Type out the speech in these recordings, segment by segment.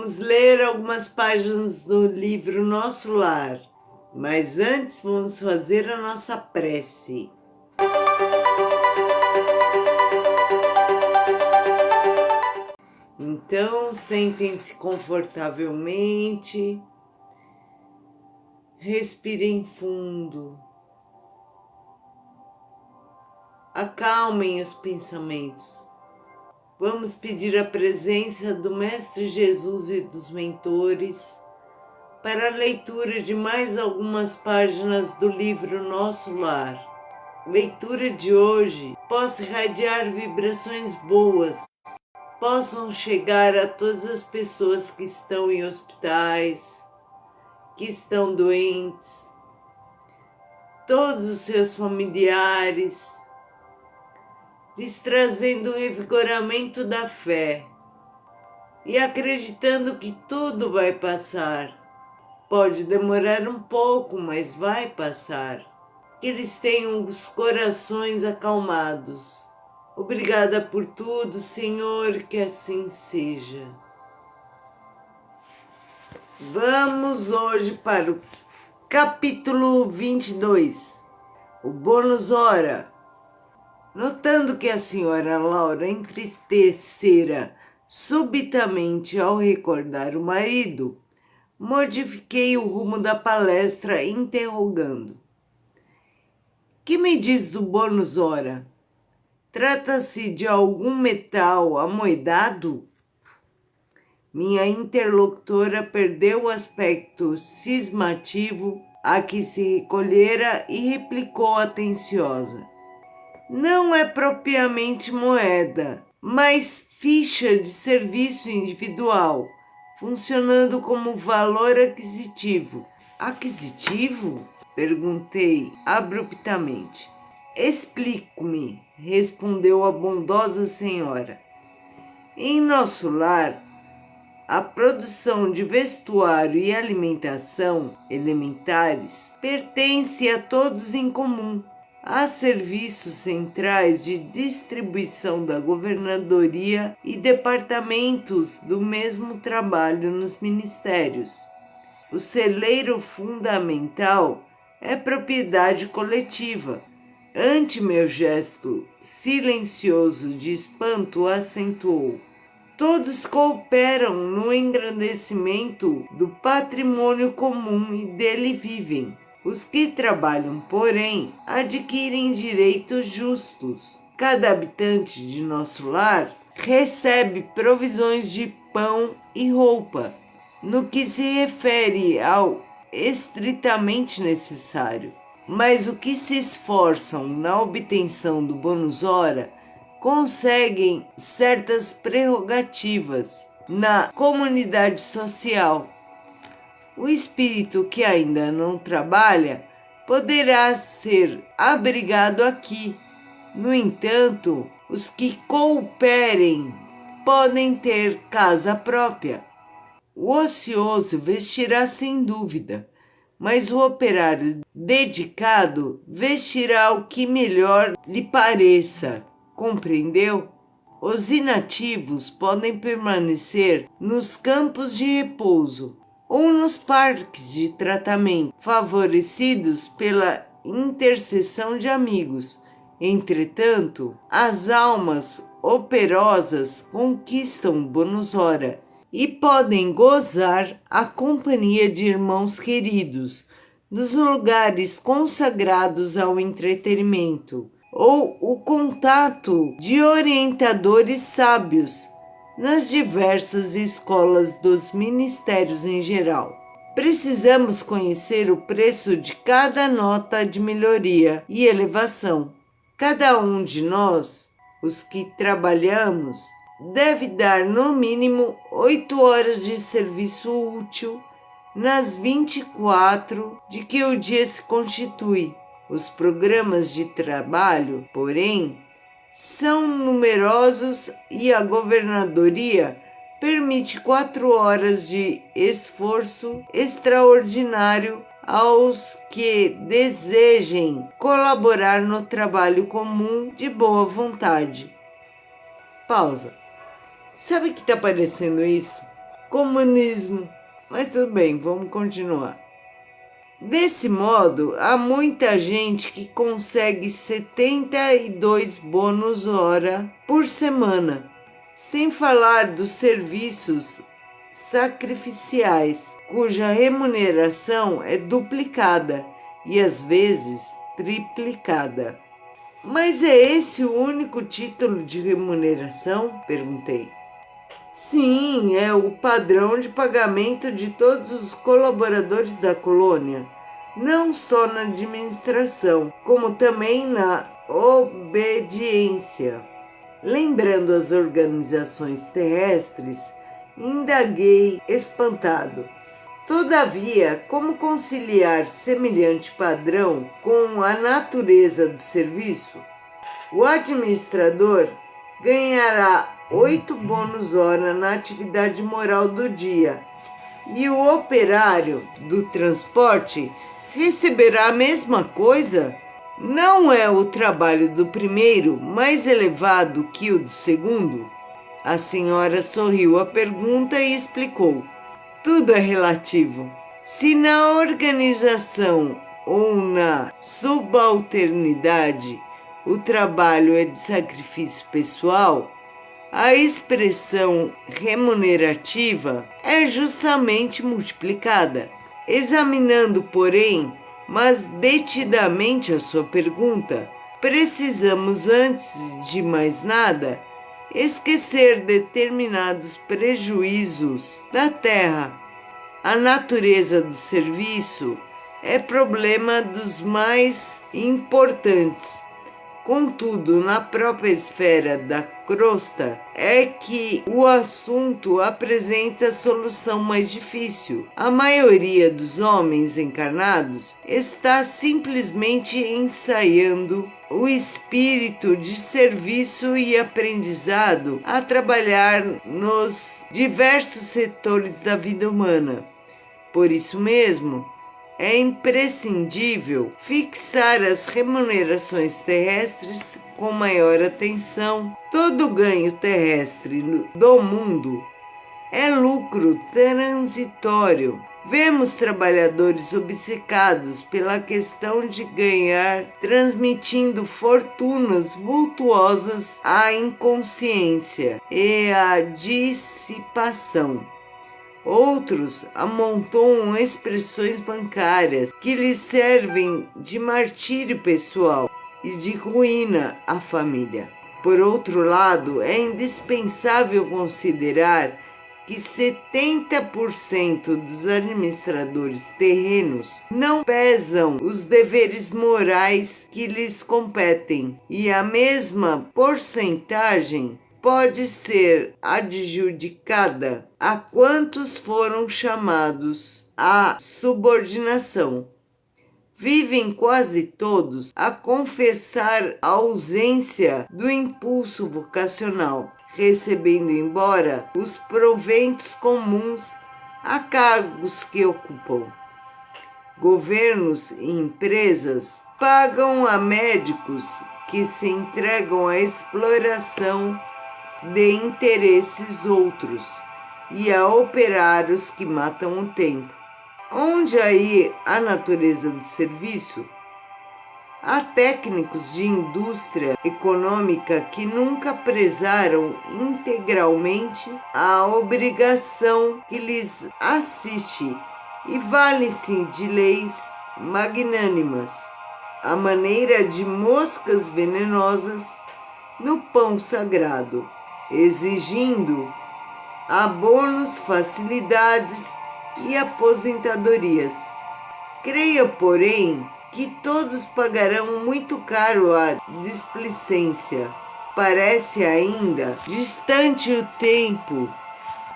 vamos ler algumas páginas do livro Nosso Lar, mas antes vamos fazer a nossa prece. Então, sentem-se confortavelmente, respirem fundo, acalmem os pensamentos. Vamos pedir a presença do Mestre Jesus e dos mentores para a leitura de mais algumas páginas do livro Nosso Lar. Leitura de hoje possa irradiar vibrações boas, possam chegar a todas as pessoas que estão em hospitais, que estão doentes, todos os seus familiares, lhes trazendo um revigoramento da fé e acreditando que tudo vai passar. Pode demorar um pouco, mas vai passar. Que eles tenham os corações acalmados. Obrigada por tudo, Senhor, que assim seja. Vamos hoje para o capítulo 22, o bônus hora. Notando que a senhora Laura entristecera subitamente ao recordar o marido, modifiquei o rumo da palestra interrogando. Que me diz do bônus hora? Trata-se de algum metal amoedado? Minha interlocutora perdeu o aspecto cismativo a que se recolhera e replicou atenciosa. Não é propriamente moeda, mas ficha de serviço individual, funcionando como valor aquisitivo. Aquisitivo? Perguntei abruptamente. Explico-me, respondeu a bondosa senhora. Em nosso lar, a produção de vestuário e alimentação elementares pertence a todos em comum. Há serviços centrais de distribuição da governadoria e departamentos do mesmo trabalho nos ministérios. O celeiro fundamental é propriedade coletiva. Ante meu gesto silencioso de espanto, acentuou. Todos cooperam no engrandecimento do patrimônio comum e dele vivem. Os que trabalham, porém, adquirem direitos justos. Cada habitante de nosso lar recebe provisões de pão e roupa, no que se refere ao estritamente necessário. Mas os que se esforçam na obtenção do bônus hora conseguem certas prerrogativas na comunidade social. O espírito que ainda não trabalha poderá ser abrigado aqui. No entanto, os que cooperem podem ter casa própria. O ocioso vestirá sem dúvida, mas o operário dedicado vestirá o que melhor lhe pareça. Compreendeu? Os inativos podem permanecer nos campos de repouso ou nos parques de tratamento, favorecidos pela intercessão de amigos. Entretanto, as almas operosas conquistam bônus hora e podem gozar a companhia de irmãos queridos nos lugares consagrados ao entretenimento, ou o contato de orientadores sábios nas diversas escolas dos ministérios em geral. Precisamos conhecer o preço de cada nota de melhoria e elevação. Cada um de nós, os que trabalhamos, deve dar no mínimo 8 horas de serviço útil nas 24 de que o dia se constitui. Os programas de trabalho, porém, são numerosos e a governadoria permite 4 horas de esforço extraordinário aos que desejem colaborar no trabalho comum de boa vontade. Pausa. Sabe o que está parecendo isso? comunismo. Mas tudo bem, vamos continuar. Desse modo, há muita gente que consegue 72 bônus hora por semana, sem falar dos serviços sacrificiais, cuja remuneração é duplicada e às vezes triplicada. Mas é esse o único título de remuneração? Perguntei. Sim, é o padrão de pagamento de todos os colaboradores da colônia, não só na administração, como também na obediência. Lembrando as organizações terrestres, indaguei espantado. Todavia, como conciliar semelhante padrão com a natureza do serviço? O administrador ganhará 8 bônus hora na atividade moral do dia e o operário do transporte receberá a mesma coisa? Não é o trabalho do primeiro mais elevado que o do segundo? A senhora sorriu à pergunta e explicou. Tudo é relativo. Se na organização ou na subalternidade o trabalho é de sacrifício pessoal, a expressão remunerativa é justamente multiplicada. Examinando, porém, mas detidamente a sua pergunta, precisamos, antes de mais nada, esquecer determinados prejuízos da terra. A natureza do serviço é problema dos mais importantes. Contudo, na própria esfera da crosta é que o assunto apresenta a solução mais difícil. A maioria dos homens encarnados está simplesmente ensaiando o espírito de serviço e aprendizado a trabalhar nos diversos setores da vida humana. Por isso mesmo, é imprescindível fixar as remunerações terrestres com maior atenção. Todo ganho terrestre do mundo é lucro transitório. Vemos trabalhadores obcecados pela questão de ganhar, transmitindo fortunas vultuosas à inconsciência e à dissipação. Outros amontoam expressões bancárias que lhes servem de martírio pessoal e de ruína à família. Por outro lado, é indispensável considerar que 70% dos administradores terrenos não pesam os deveres morais que lhes competem, e a mesma porcentagem pode ser adjudicada a quantos foram chamados à subordinação. Vivem quase todos a confessar a ausência do impulso vocacional, recebendo embora os proventos comuns a cargos que ocupam. Governos e empresas pagam a médicos que se entregam à exploração de interesses outros e a operários que matam o tempo. Onde aí a natureza do serviço? Há técnicos de indústria econômica que nunca prezaram integralmente a obrigação que lhes assiste e valem-se de leis magnânimas, à maneira de moscas venenosas no pão sagrado, exigindo abonos, facilidades e aposentadorias. Creia, porém, que todos pagarão muito caro a displicência. Parece ainda distante o tempo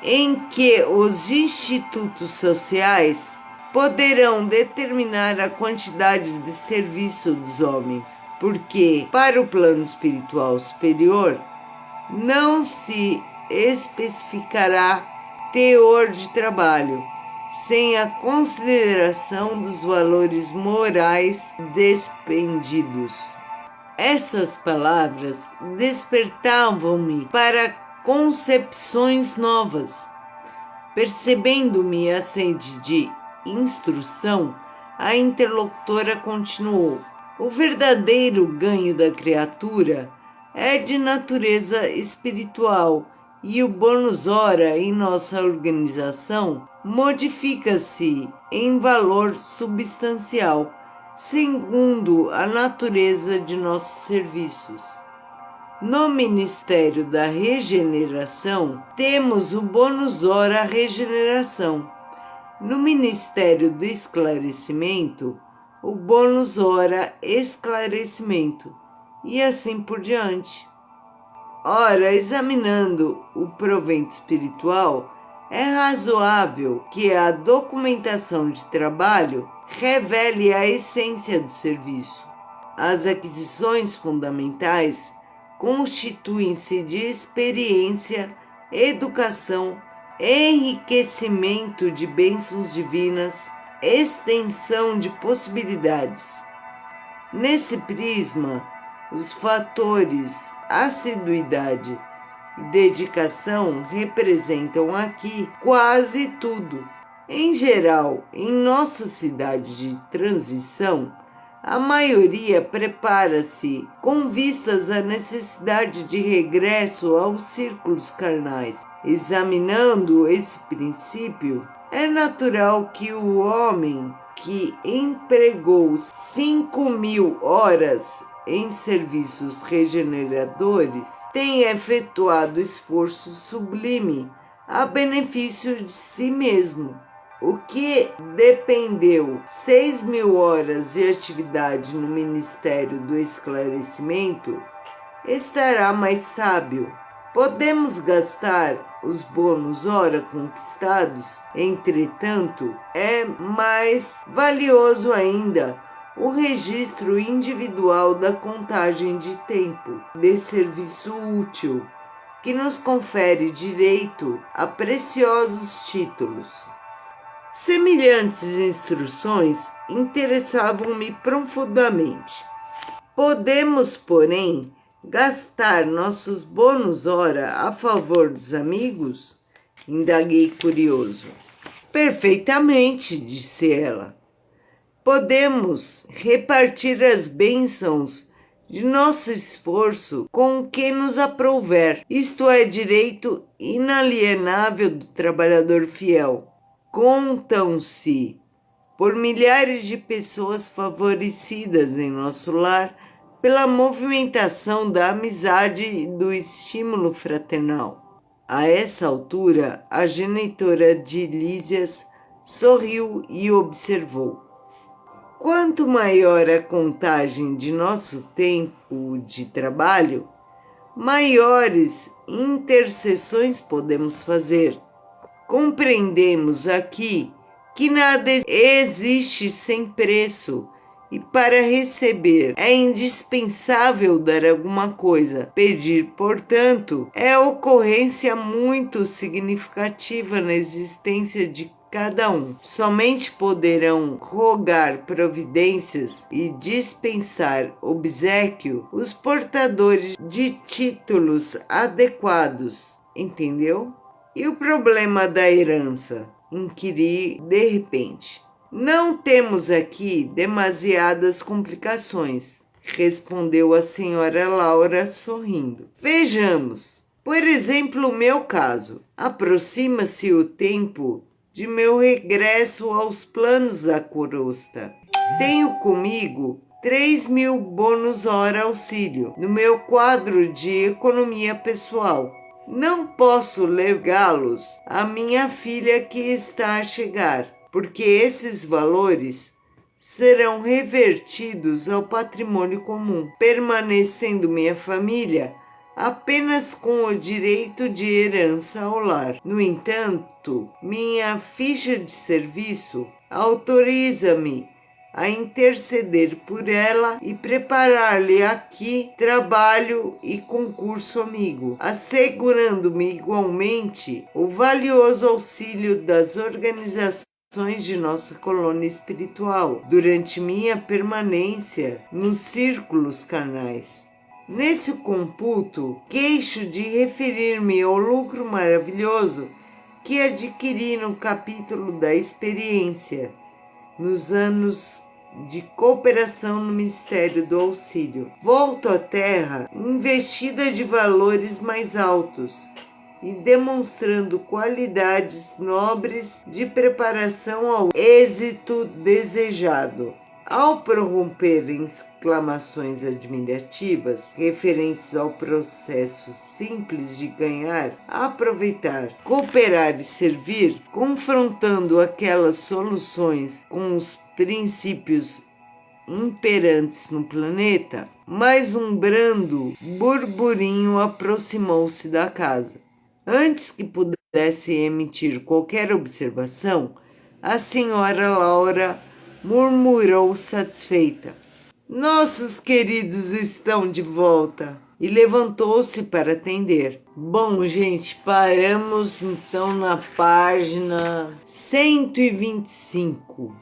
em que os institutos sociais poderão determinar a quantidade de serviço dos homens, porque, para o plano espiritual superior, não se especificará teor de trabalho, sem a consideração dos valores morais despendidos. Essas palavras despertavam-me para concepções novas. Percebendo-me a sede de instrução, a interlocutora continuou: o verdadeiro ganho da criatura é de natureza espiritual e o bônus hora em nossa organização modifica-se em valor substancial, segundo a natureza de nossos serviços. No Ministério da Regeneração, temos o bônus hora regeneração. No Ministério do Esclarecimento, o bônus hora esclarecimento, e assim por diante. Ora, examinando o provento espiritual, é razoável que a documentação de trabalho revele a essência do serviço. As aquisições fundamentais constituem-se de experiência, educação, enriquecimento de bênçãos divinas, extensão de possibilidades. Nesse prisma, os fatores assiduidade e dedicação representam aqui quase tudo. Em geral, em nossa cidade de transição, a maioria prepara-se com vistas à necessidade de regresso aos círculos carnais. Examinando esse princípio, é natural que o homem que empregou 5.000 horas em serviços regeneradores tenha efetuado esforço sublime a benefício de si mesmo. O que dependeu 6.000 horas de atividade no Ministério do Esclarecimento estará mais sábio. Podemos gastar os bônus hora conquistados, entretanto, é mais valioso ainda o registro individual da contagem de tempo de serviço útil, que nos confere direito a preciosos títulos. Semelhantes instruções interessavam-me profundamente. Podemos, porém, gastar nossos bônus hora a favor dos amigos? Indaguei curioso. Perfeitamente, disse ela. Podemos repartir as bênçãos de nosso esforço com o que nos aprouver. Isto é direito inalienável do trabalhador fiel. Contam-se por milhares de pessoas favorecidas em nosso lar pela movimentação da amizade e do estímulo fraternal. A essa altura, a genitora de Lísias sorriu e observou: quanto maior a contagem de nosso tempo de trabalho, maiores intercessões podemos fazer. Compreendemos aqui que nada existe sem preço e para receber é indispensável dar alguma coisa. Pedir, portanto, é ocorrência muito significativa na existência de cada um. Somente poderão rogar providências e dispensar obséquio os portadores de títulos adequados. Entendeu? E o problema da herança? Inquiri de repente. Não temos aqui demasiadas complicações, respondeu a senhora Laura sorrindo. Vejamos. Por exemplo, o meu caso. Aproxima-se o tempo de meu regresso aos planos da corosta. Tenho comigo 3.000 bônus hora auxílio no meu quadro de economia pessoal. Não posso legá-los à minha filha que está a chegar, porque esses valores serão revertidos ao patrimônio comum, permanecendo minha família apenas com o direito de herança ao lar. No entanto, minha ficha de serviço autoriza-me a interceder por ela e preparar-lhe aqui trabalho e concurso amigo, assegurando-me igualmente o valioso auxílio das organizações de nossa colônia espiritual durante minha permanência nos círculos carnais. Nesse computo, queixo de referir-me ao lucro maravilhoso que adquiri no capítulo da experiência, nos anos de cooperação no Ministério do Auxílio. Volto à Terra investida de valores mais altos e demonstrando qualidades nobres de preparação ao êxito desejado. Ao prorromper em exclamações admirativas referentes ao processo simples de ganhar, aproveitar, cooperar e servir, confrontando aquelas soluções com os princípios imperantes no planeta, mais um brando burburinho aproximou-se da casa. Antes que pudesse emitir qualquer observação, a senhora Laura murmurou satisfeita: "Nossos queridos estão de volta!" E levantou-se para atender. Bom, gente, paramos então na página 125.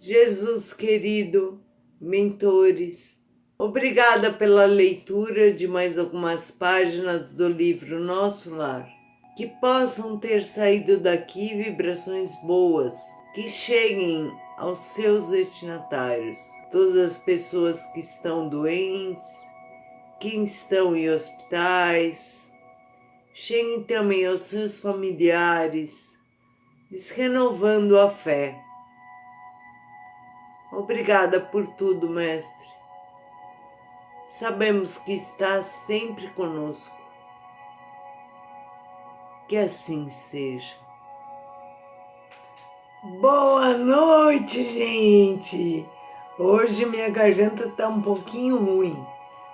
Jesus querido, mentores, obrigada pela leitura de mais algumas páginas do livro Nosso Lar. Que possam ter saído daqui vibrações boas, que cheguem aos seus destinatários, todas as pessoas que estão doentes, que estão em hospitais, cheguem também aos seus familiares, lhes renovando a fé. Obrigada por tudo, Mestre. Sabemos que está sempre conosco. Que assim seja. Boa noite, gente! Hoje minha garganta tá um pouquinho ruim,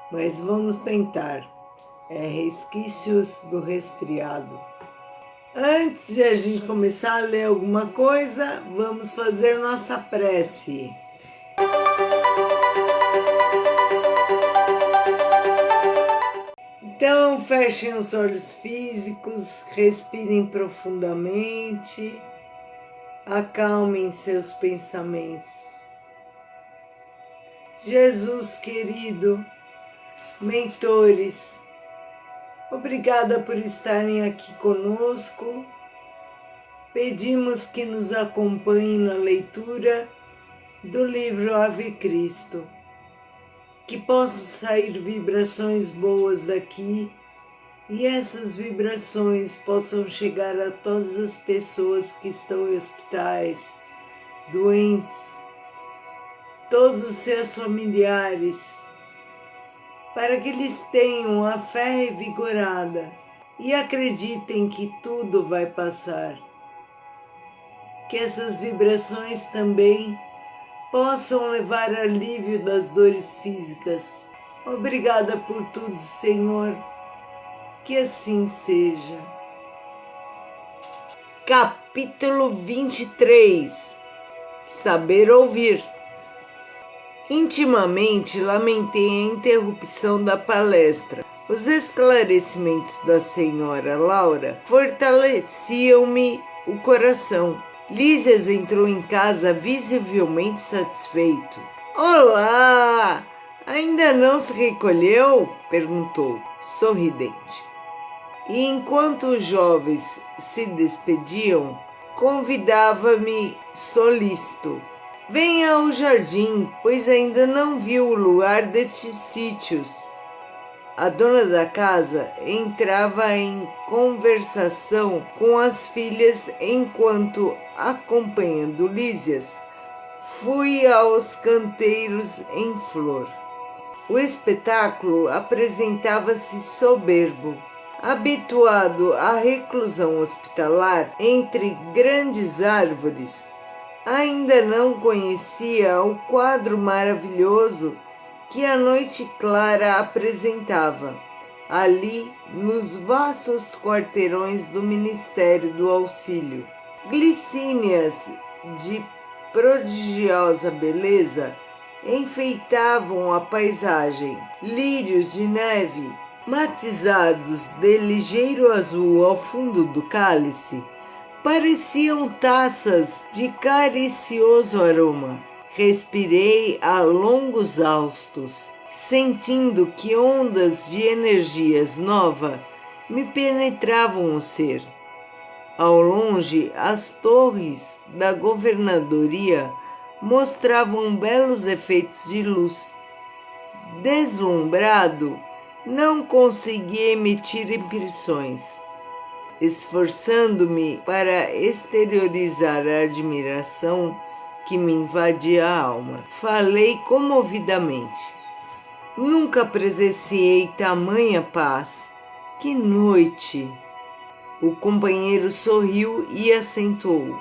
mas vamos tentar. É resquícios do resfriado. Antes de a gente começar a ler alguma coisa, vamos fazer nossa prece. Então, fechem os olhos físicos, respirem profundamente, acalmem seus pensamentos. Jesus querido, mentores, obrigada por estarem aqui conosco. Pedimos que nos acompanhem na leitura do livro Ave Cristo. Que possam sair vibrações boas daqui e essas vibrações possam chegar a todas as pessoas que estão em hospitais, doentes, todos os seus familiares, para que eles tenham a fé revigorada e acreditem que tudo vai passar. Que essas vibrações também possam levar alívio das dores físicas. Obrigada por tudo, Senhor. Que assim seja. Capítulo 23. Saber ouvir. Intimamente lamentei a interrupção da palestra. Os esclarecimentos da senhora Laura fortaleciam-me o coração. Lísias entrou em casa visivelmente satisfeito. Olá! Ainda não se recolheu? Perguntou, sorridente. E enquanto os jovens se despediam, convidava-me solícito. Venha ao jardim, pois ainda não viu o lugar destes sítios. A dona da casa entrava em conversação com as filhas enquanto, acompanhando Lísias, fui aos canteiros em flor. O espetáculo apresentava-se soberbo. Habituado à reclusão hospitalar entre grandes árvores, ainda não conhecia o quadro maravilhoso que a noite clara apresentava, ali nos vastos quarteirões do Ministério do Auxílio. Glicínias de prodigiosa beleza enfeitavam a paisagem. Lírios de neve, matizados de ligeiro azul ao fundo do cálice, pareciam taças de caricioso aroma. Respirei a longos haustos. sentindo que ondas de energias nova me penetravam o ser. Ao longe, as torres da governadoria mostravam belos efeitos de luz. Deslumbrado, não consegui emitir impressões. Esforçando-me para exteriorizar a admiração que me invadia a alma, falei comovidamente. Nunca presenciei tamanha paz. Que noite! O companheiro sorriu e acentuou.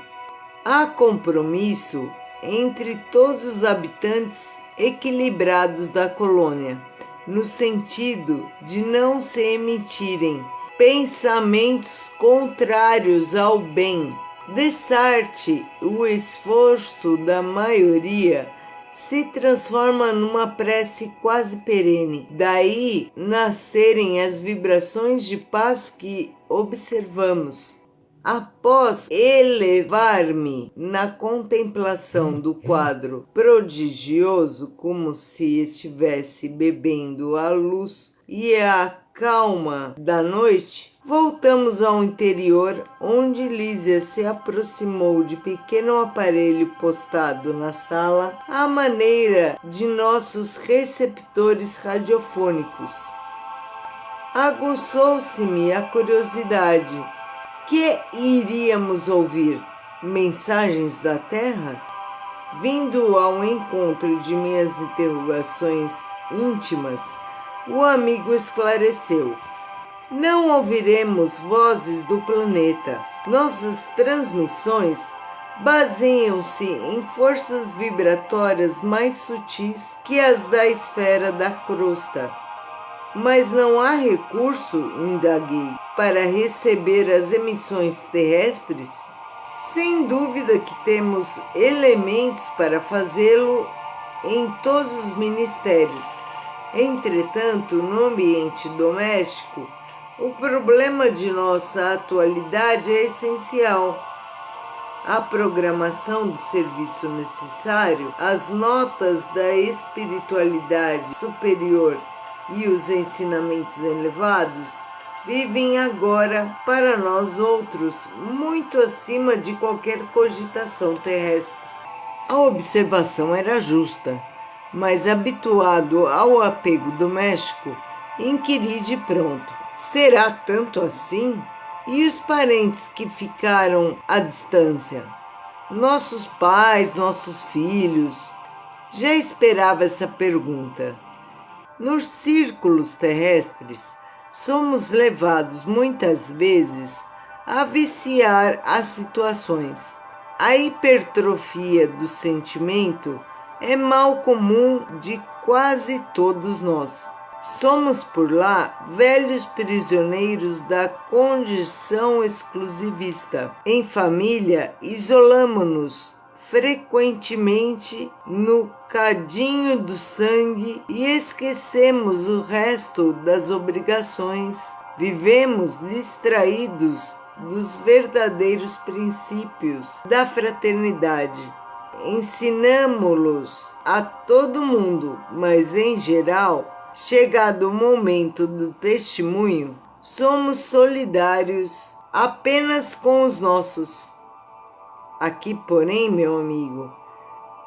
Há compromisso entre todos os habitantes equilibrados da colônia, no sentido de não se emitirem pensamentos contrários ao bem. Dessarte, o esforço da maioria se transforma numa prece quase perene. Daí nascerem as vibrações de paz que observamos. Após elevar-me na contemplação do quadro prodigioso, como se estivesse bebendo a luz e a calma da noite, voltamos ao interior, onde Lísia se aproximou de pequeno aparelho postado na sala à maneira de nossos receptores radiofônicos. Aguçou-se-me a curiosidade. Que iríamos ouvir? Mensagens da Terra? Vindo ao encontro de minhas interrogações íntimas, o amigo esclareceu. Não ouviremos vozes do planeta. Nossas transmissões baseiam-se em forças vibratórias mais sutis que as da esfera da crosta. Mas não há recurso, indaguei, para receber as emissões terrestres? Sem dúvida que temos elementos para fazê-lo em todos os ministérios. Entretanto, no ambiente doméstico, o problema de nossa atualidade é essencial. A programação do serviço necessário, as notas da espiritualidade superior e os ensinamentos elevados vivem agora para nós outros muito acima de qualquer cogitação terrestre. A observação era justa, mas habituado ao apego doméstico, inquiri de pronto. Será tanto assim? E os parentes que ficaram à distância? Nossos pais, nossos filhos? Já esperava essa pergunta. Nos círculos terrestres, somos levados muitas vezes a viciar as situações. A hipertrofia do sentimento é mal comum de quase todos nós. Somos por lá velhos prisioneiros da condição exclusivista. Em família, isolamo-nos frequentemente no cadinho do sangue e esquecemos o resto das obrigações. Vivemos distraídos dos verdadeiros princípios da fraternidade. Ensinamo-los a todo mundo, mas em geral, chegado o momento do testemunho, somos solidários apenas com os nossos. Aqui, porém, meu amigo,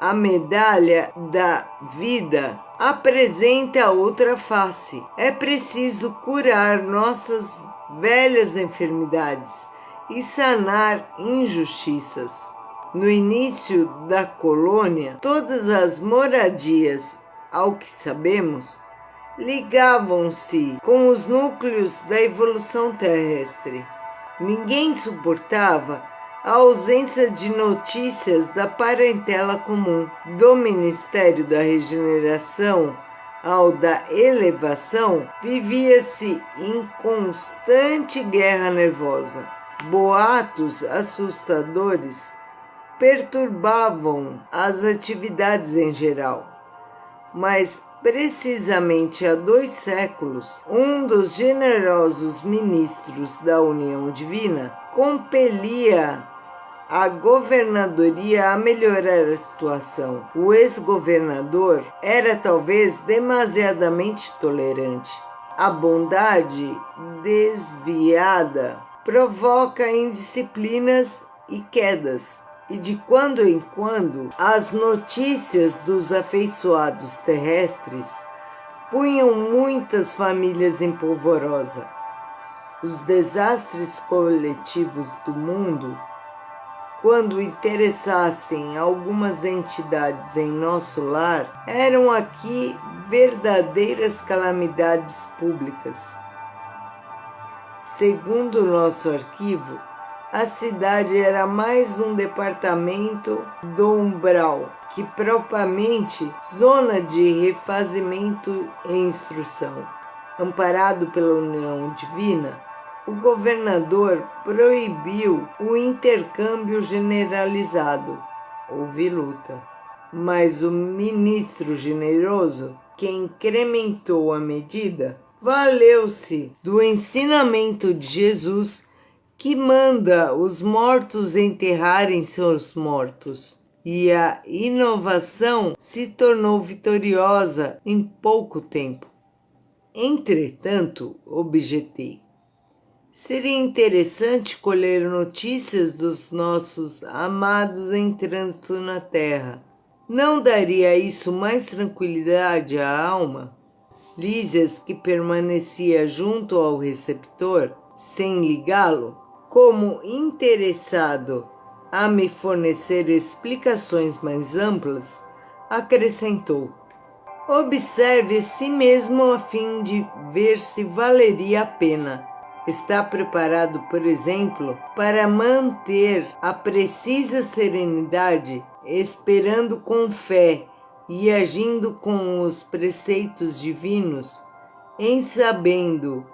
a medalha da vida apresenta outra face. É preciso curar nossas velhas enfermidades e sanar injustiças. No início da colônia, todas as moradias, ao que sabemos, ligavam-se com os núcleos da evolução terrestre. Ninguém suportava a ausência de notícias da parentela comum. Do Ministério da Regeneração ao da Elevação, vivia-se em constante guerra nervosa. Boatos assustadores perturbavam as atividades em geral. Mas, precisamente há 2 séculos, um dos generosos ministros da União Divina compelia a governadoria a melhorar a situação. O ex-governador era talvez demasiadamente tolerante. A bondade desviada provoca indisciplinas e quedas. E de quando em quando, as notícias dos afeiçoados terrestres punham muitas famílias em polvorosa. Os desastres coletivos do mundo, quando interessassem algumas entidades em nosso lar, eram aqui verdadeiras calamidades públicas. Segundo o nosso arquivo, a cidade era mais um departamento do umbral que propriamente zona de refazimento e instrução. Amparado pela união divina, o governador proibiu o intercâmbio generalizado. Houve luta. Mas o ministro generoso, que incrementou a medida, valeu-se do ensinamento de Jesus, que manda os mortos enterrarem seus mortos. E a inovação se tornou vitoriosa em pouco tempo. Entretanto, objetei, seria interessante colher notícias dos nossos amados em trânsito na Terra. Não daria isso mais tranquilidade à alma? Lísias, que permanecia junto ao receptor, sem ligá-lo, como interessado a me fornecer explicações mais amplas, acrescentou: observe a si mesmo a fim de ver se valeria a pena. Está preparado, por exemplo, para manter a precisa serenidade, esperando com fé e agindo com os preceitos divinos, em sabendo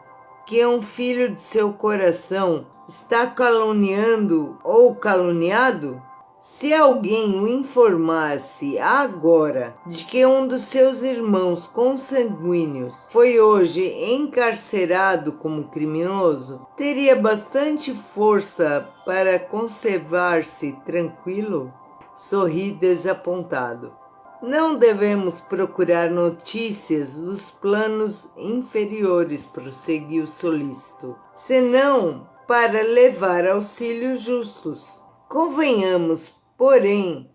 que um filho de seu coração está caluniando ou caluniado? Se alguém o informasse agora de que um dos seus irmãos consanguíneos foi hoje encarcerado como criminoso, teria bastante força para conservar-se tranquilo? Sorri desapontado. Não devemos procurar notícias dos planos inferiores, prosseguiu o solícito, senão para levar auxílios justos. Convenhamos, porém,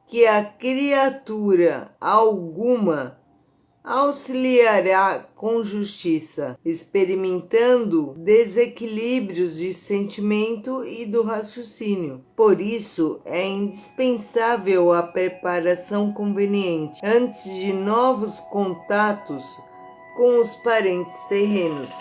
que a criatura alguma auxiliará com justiça, experimentando desequilíbrios de sentimento e do raciocínio. Por isso, é indispensável a preparação conveniente antes de novos contatos com os parentes terrenos.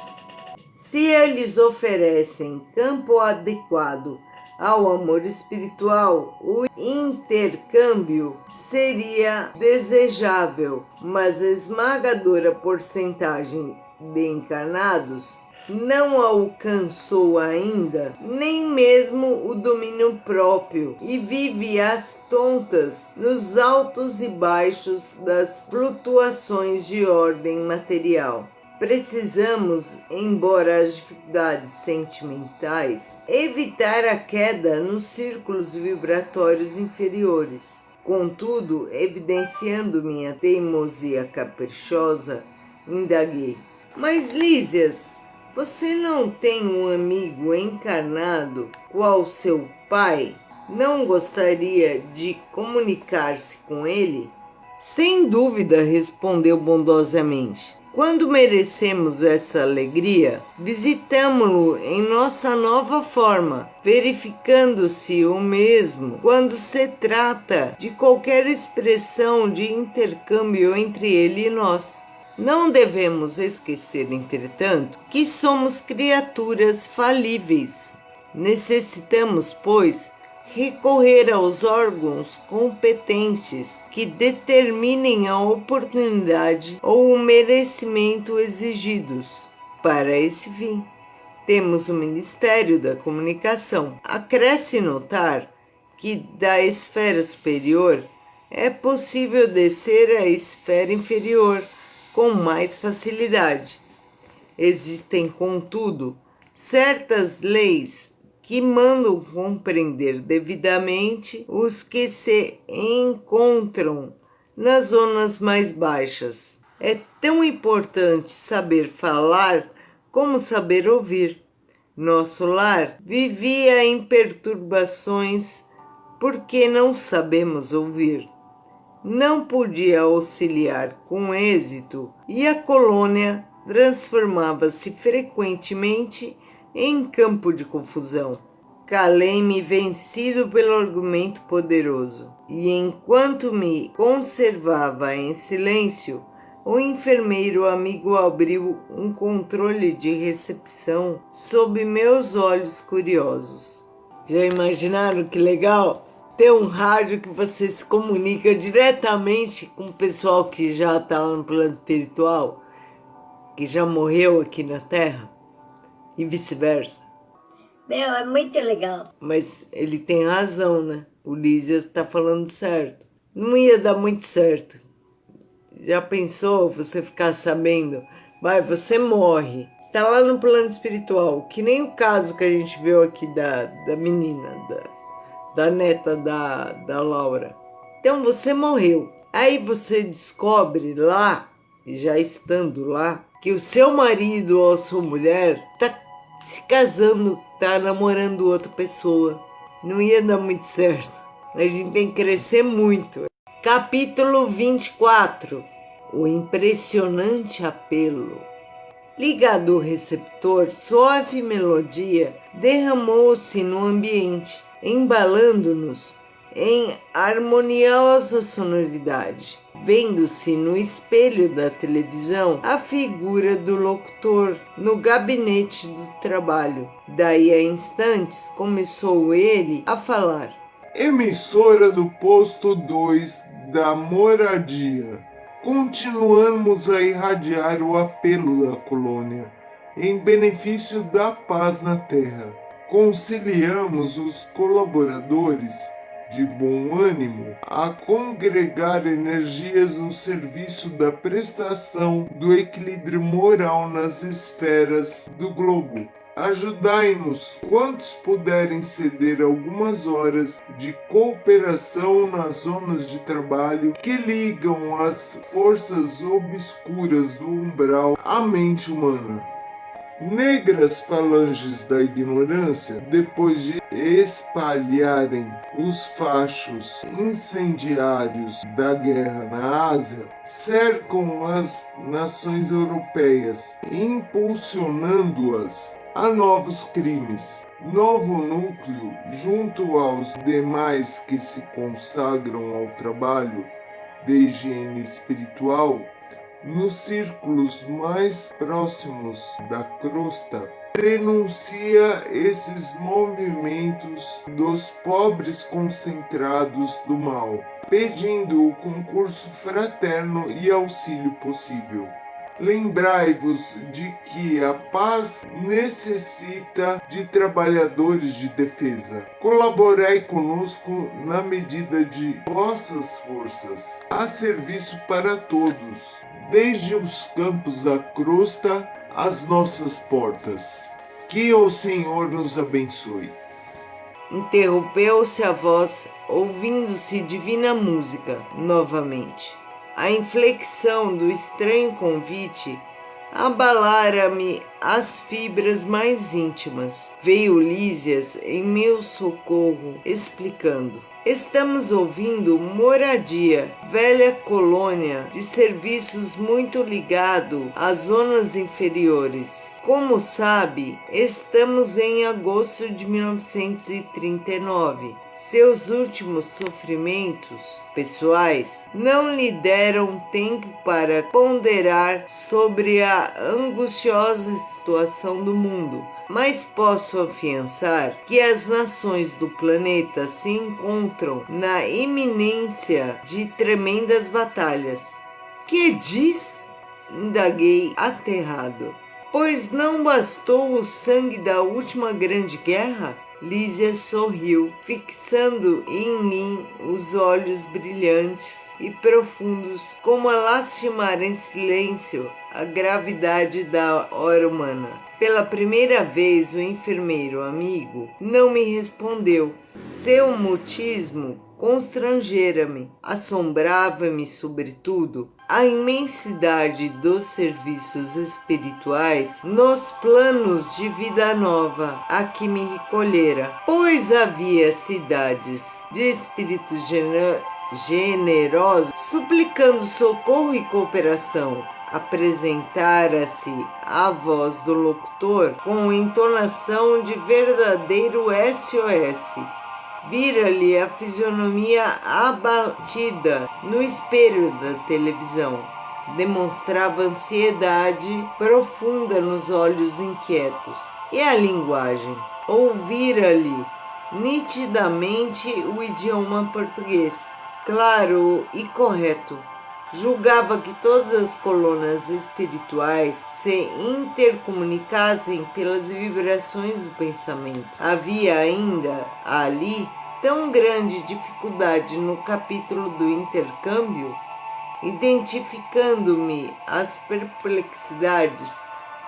Se eles oferecem campo adequado ao amor espiritual, o intercâmbio seria desejável, mas a esmagadora porcentagem de encarnados não alcançou ainda nem mesmo o domínio próprio e vive às tontas nos altos e baixos das flutuações de ordem material. Precisamos, embora as dificuldades sentimentais, evitar a queda nos círculos vibratórios inferiores. Contudo, evidenciando minha teimosia caprichosa, indaguei: mas Lísias, você não tem um amigo encarnado qual seu pai? Não gostaria de comunicar-se com ele? Sem dúvida, respondeu bondosamente. Quando merecemos essa alegria, visitamo-lo em nossa nova forma, verificando-se o mesmo quando se trata de qualquer expressão de intercâmbio entre ele e nós. Não devemos esquecer, entretanto, que somos criaturas falíveis. Necessitamos, pois, recorrer aos órgãos competentes que determinem a oportunidade ou o merecimento exigidos. Para esse fim, temos o Ministério da Comunicação. Acresce notar que da esfera superior é possível descer à esfera inferior com mais facilidade. Existem, contudo, certas leis que mandam compreender devidamente os que se encontram nas zonas mais baixas. É tão importante saber falar como saber ouvir. Nosso lar vivia em perturbações porque não sabemos ouvir. Não podia auxiliar com êxito e a colônia transformava-se frequentemente em campo de confusão. Calei-me vencido pelo argumento poderoso, e enquanto me conservava em silêncio, o enfermeiro amigo abriu um controle de recepção sob meus olhos curiosos. Já imaginaram que legal? Ter um rádio que você se comunica diretamente com o pessoal que já está lá no plano espiritual, que já morreu aqui na Terra, e vice-versa. Meu, é muito legal. Mas ele tem razão, né? O Lísias está falando certo. Não ia dar muito certo. Já pensou você ficar sabendo? Vai, você morre. Está lá no plano espiritual, que nem o caso que a gente viu aqui da menina, da neta da Laura. Então você morreu. Aí você descobre lá, já estando lá, que o seu marido ou a sua mulher está se casando, está namorando outra pessoa. Não ia dar muito certo. A gente tem que crescer muito. Capítulo 24. O impressionante apelo. Ligado ao receptor, suave melodia derramou-se no ambiente, embalando-nos em harmoniosa sonoridade. Vendo-se no espelho da televisão a figura do locutor no gabinete do trabalho. Daí a instantes começou ele a falar. Emissora do posto 2 da moradia. Continuamos a irradiar o apelo da colônia em benefício da paz na Terra. Conciliamos os colaboradores de bom ânimo a congregar energias no serviço da prestação do equilíbrio moral nas esferas do globo. Ajudai-nos, quantos puderem ceder algumas horas de cooperação nas zonas de trabalho que ligam as forças obscuras do umbral à mente humana. Negras falanges da ignorância, depois de espalharem os fachos incendiários da guerra na Ásia, cercam as nações europeias, impulsionando-as a novos crimes. Novo núcleo, junto aos demais que se consagram ao trabalho de higiene espiritual, nos círculos mais próximos da crosta, denuncia esses movimentos dos pobres concentrados do mal, pedindo o concurso fraterno e auxílio possível. Lembrai-vos de que a paz necessita de trabalhadores de defesa. Colaborai conosco na medida de vossas forças, a serviço para todos, desde os campos da crosta às nossas portas. Que o Senhor nos abençoe. Interrompeu-se a voz, ouvindo-se divina música novamente. A inflexão do estranho convite abalara-me as fibras mais íntimas. Veio Lísias em meu socorro, explicando. Estamos ouvindo Moradia, velha colônia de serviços muito ligado às zonas inferiores. Como sabe, estamos em agosto de 1939. Seus últimos sofrimentos pessoais não lhe deram tempo para ponderar sobre a angustiosa situação do mundo, mas posso afiançar que as nações do planeta se encontram na iminência de tremendas batalhas. Que diz? Indaguei aterrado. Pois não bastou o sangue da última grande guerra? Lísia sorriu, fixando em mim os olhos brilhantes e profundos, como a lastimar em silêncio a gravidade da hora humana. Pela primeira vez, o enfermeiro amigo não me respondeu. Seu mutismo constrangera-me, assombrava-me sobretudo a imensidade dos serviços espirituais nos planos de vida nova a que me recolhera, pois havia cidades de espíritos generosos suplicando socorro e cooperação. Apresentara-se a voz do locutor com entonação de verdadeiro SOS. Vira-lhe a fisionomia abatida no espelho da televisão. Demonstrava ansiedade profunda nos olhos inquietos. E a linguagem? Ouvira-lhe nitidamente o idioma português, claro e correto. Julgava que todas as colunas espirituais se intercomunicassem pelas vibrações do pensamento. Havia ainda ali tão grande dificuldade no capítulo do intercâmbio, identificando-me as perplexidades.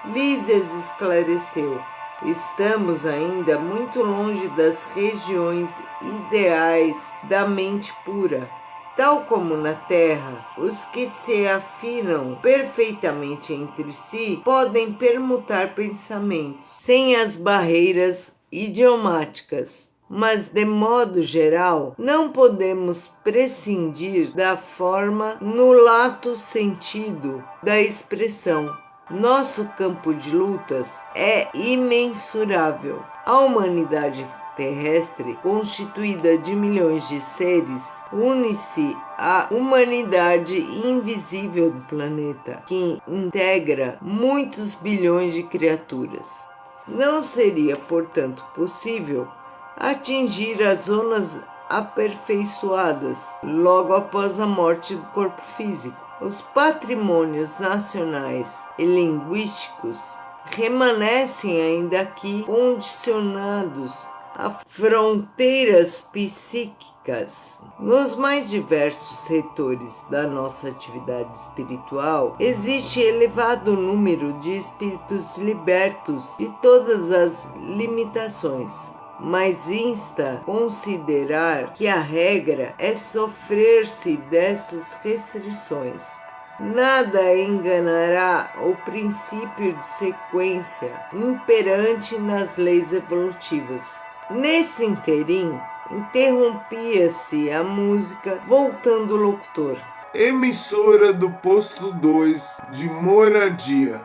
Lísias esclareceu: estamos ainda muito longe das regiões ideais da mente pura. Tal como na Terra, os que se afinam perfeitamente entre si podem permutar pensamentos, sem as barreiras idiomáticas. Mas, de modo geral, não podemos prescindir da forma no lato sentido da expressão. Nosso campo de lutas é imensurável. A humanidade terrestre, constituída de milhões de seres, une-se à humanidade invisível do planeta, que integra muitos bilhões de criaturas. Não seria, portanto, possível atingir as zonas aperfeiçoadas logo após a morte do corpo físico. Os patrimônios nacionais e linguísticos permanecem ainda aqui condicionados a fronteiras psíquicas. Nos mais diversos setores da nossa atividade espiritual, existe elevado número de espíritos libertos de todas as limitações, mas insta a considerar que a regra é sofrer-se dessas restrições. Nada enganará o princípio de sequência imperante nas leis evolutivas. Nesse interim, interrompia-se a música, voltando o locutor. Emissora do posto 2 de Moradia.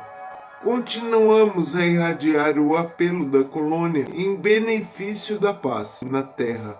Continuamos a irradiar o apelo da colônia em benefício da paz na Terra.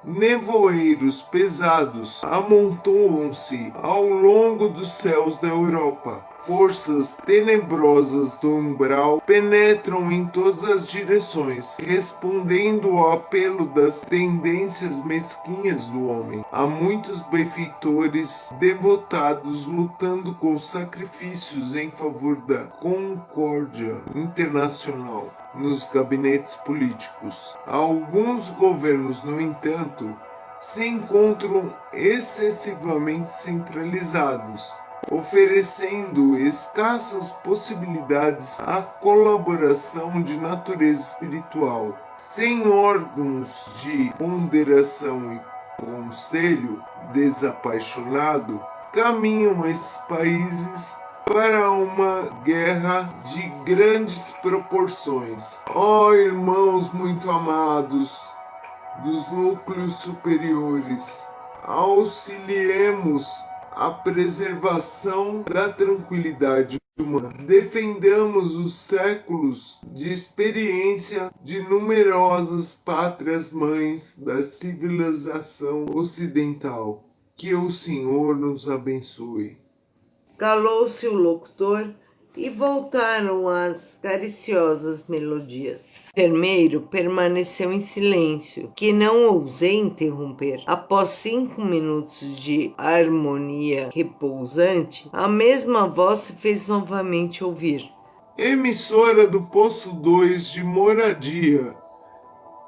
Nevoeiros pesados amontoam-se ao longo dos céus da Europa. Forças tenebrosas do umbral penetram em todas as direções, respondendo ao apelo das tendências mesquinhas do homem. Há muitos benfeitores devotados lutando com sacrifícios em favor da concórdia internacional nos gabinetes políticos. Alguns governos, no entanto, se encontram excessivamente centralizados, oferecendo escassas possibilidades à colaboração de natureza espiritual. Sem órgãos de ponderação e conselho desapaixonado, caminham esses países para uma guerra de grandes proporções. Ó irmãos muito amados dos núcleos superiores, auxiliemos a preservação da tranquilidade humana. Defendamos os séculos de experiência de numerosas pátrias-mães da civilização ocidental. Que o Senhor nos abençoe. Calou-se o locutor e voltaram as cariciosas melodias. O enfermeiro permaneceu em silêncio, que não ousei interromper. Após 5 minutos de harmonia repousante, a mesma voz se fez novamente ouvir. Emissora do posto 2 de Moradia.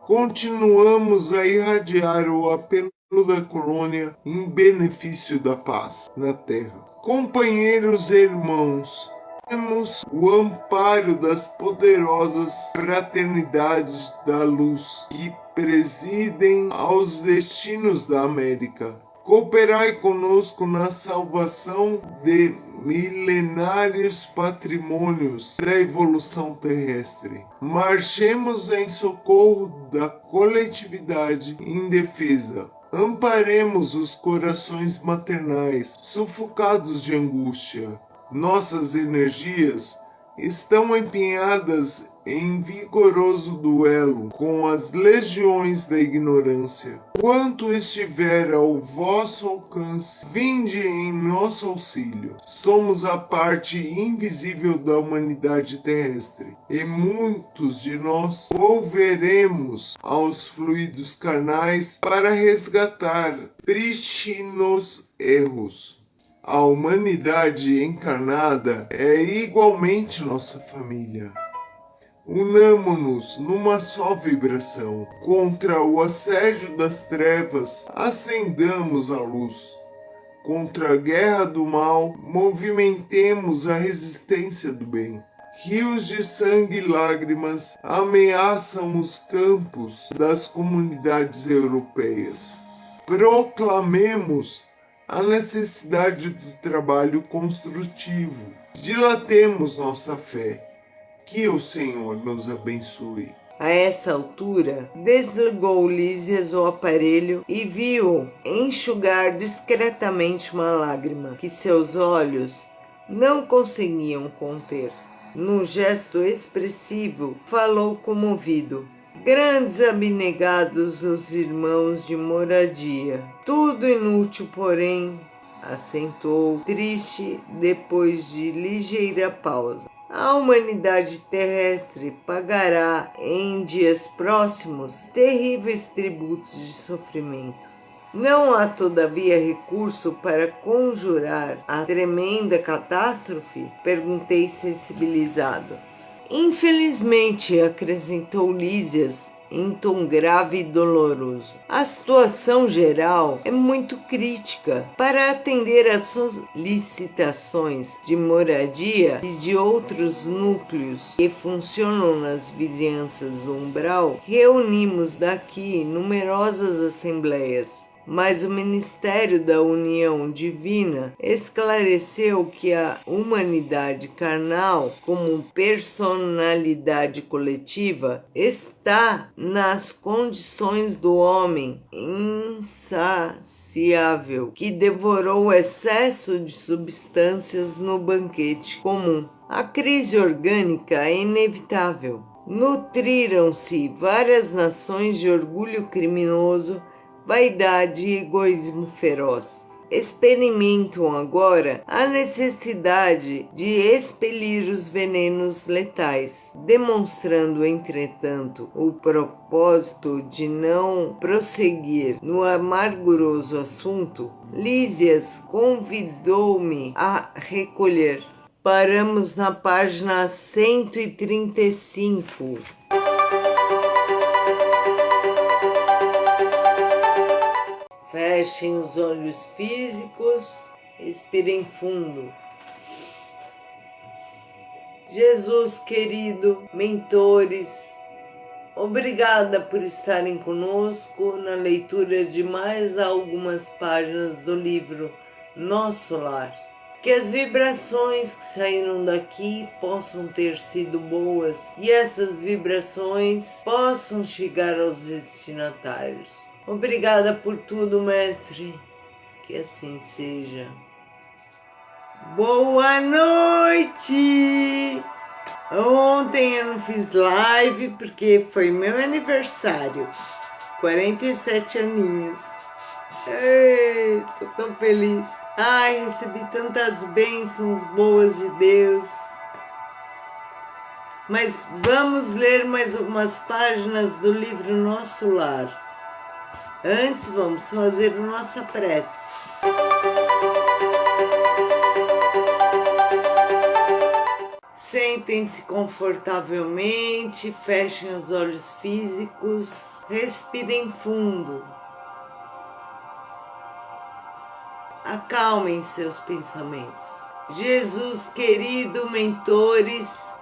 continuamos a irradiar o apelo da colônia em benefício da paz na Terra. Companheiros e irmãos, temos o amparo das poderosas fraternidades da luz que presidem aos destinos da América. Cooperai conosco na salvação de milenários patrimônios da evolução terrestre. Marchemos em socorro da coletividade indefesa. Amparemos os corações maternais sufocados de angústia. Nossas energias estão empenhadas em vigoroso duelo com as legiões da ignorância. Quanto estiver ao vosso alcance, vinde em nosso auxílio. Somos a parte invisível da humanidade terrestre, e muitos de nós volveremos aos fluidos carnais para resgatar prístinos erros. A humanidade encarnada é igualmente nossa família. Unamo-nos numa só vibração. Contra o assédio das trevas, acendamos a luz. Contra a guerra do mal, movimentemos a resistência do bem. Rios de sangue e lágrimas ameaçam os campos das comunidades europeias. Proclamemos a necessidade do trabalho construtivo. Dilatemos nossa fé. Que o Senhor nos abençoe. A essa altura, desligou Lísias o aparelho e viu enxugar discretamente uma lágrima que seus olhos não conseguiam conter. Num gesto expressivo, falou comovido. Grandes abnegados os irmãos de moradia. Tudo inútil, porém, assentou, triste, depois de ligeira pausa. A humanidade terrestre pagará em dias próximos terríveis tributos de sofrimento. Não há, todavia, recurso para conjurar a tremenda catástrofe? Perguntei sensibilizado. Infelizmente, acrescentou Lísias em tom grave e doloroso. A situação geral é muito crítica. Para atender às solicitações de moradia e de outros núcleos que funcionam nas vizinhanças do umbral, reunimos daqui numerosas assembleias. Mas o Ministério da União Divina esclareceu que a humanidade carnal, como personalidade coletiva, está nas condições do homem insaciável, que devorou o excesso de substâncias no banquete comum. A crise orgânica é inevitável. Nutriram-se várias nações de orgulho criminoso, vaidade e egoísmo feroz. Experimentam agora a necessidade de expelir os venenos letais, demonstrando, entretanto, o propósito de não prosseguir no amarguroso assunto. Lísias convidou-me a recolher. Paramos na página 135. Fechem os olhos físicos, expirem fundo. Jesus querido, mentores, obrigada por estarem conosco na leitura de mais algumas páginas do livro Nosso Lar. Que as vibrações que saíram daqui possam ter sido boas e essas vibrações possam chegar aos destinatários. Obrigada por tudo, Mestre. Que assim seja. Boa noite! Ontem eu não fiz live porque foi meu aniversário. 47 aninhos. Ei, tô tão feliz. Ai, recebi tantas bênçãos boas de Deus. Mas vamos ler mais algumas páginas do livro Nosso Lar. Antes, vamos fazer a nossa prece. Sentem-se confortavelmente, fechem os olhos físicos, respirem fundo. Acalmem seus pensamentos. Jesus querido, mentores,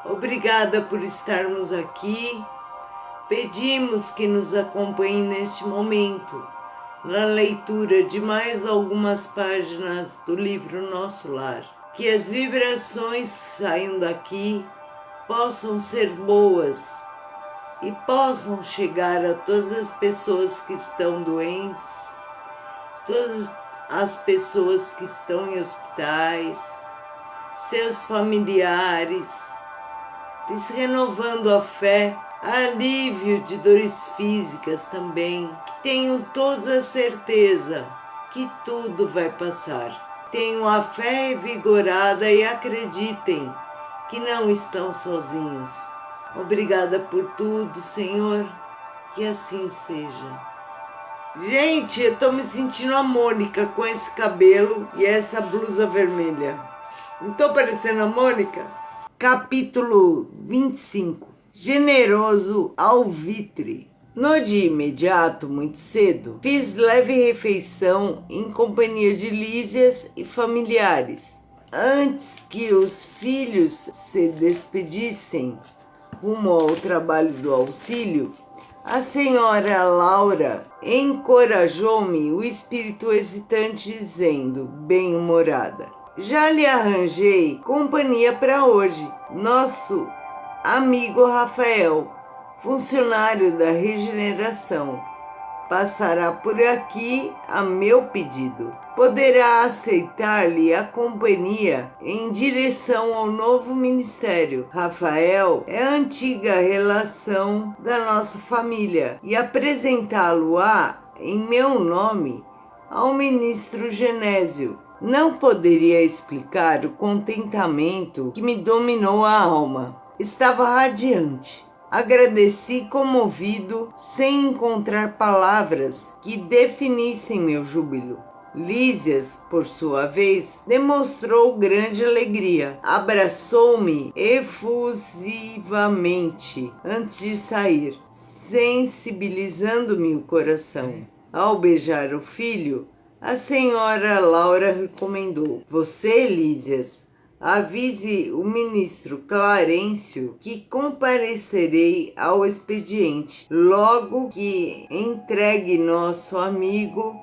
obrigada por estarmos aqui. Pedimos que nos acompanhe neste momento, na leitura de mais algumas páginas do livro Nosso Lar. Que as vibrações que saiam daqui possam ser boas e possam chegar a todas as pessoas que estão doentes, todas as pessoas que estão em hospitais, seus familiares, lhes renovando a fé, alívio de dores físicas também, que tenham toda a certeza que tudo vai passar. Tenham a fé revigorada e acreditem que não estão sozinhos. Obrigada por tudo, Senhor, que assim seja. Gente, eu tô me sentindo a Mônica com esse cabelo e essa blusa vermelha. Não tô parecendo a Mônica? Capítulo 25. Generoso alvitre. No dia imediato, muito cedo, fiz leve refeição em companhia de Lísias e familiares. Antes que os filhos se despedissem rumo ao trabalho do auxílio, a senhora Laura encorajou-me o espírito hesitante, dizendo, bem-humorada: já lhe arranjei companhia para hoje, nosso amigo Rafael, funcionário da regeneração, passará por aqui a meu pedido. Poderá aceitar-lhe a companhia em direção ao novo ministério. Rafael é a antiga relação da nossa família e apresentá-lo-á em meu nome ao ministro Genésio. Não poderia explicar o contentamento que me dominou a alma. Estava radiante. Agradeci comovido, sem encontrar palavras que definissem meu júbilo. Lísias, por sua vez, demonstrou grande alegria. Abraçou-me efusivamente antes de sair, sensibilizando-me o coração. Ao beijar o filho, a senhora Laura recomendou: você, Lísias, avise o ministro Clarencio que comparecerei ao expediente, logo que entregue nosso amigo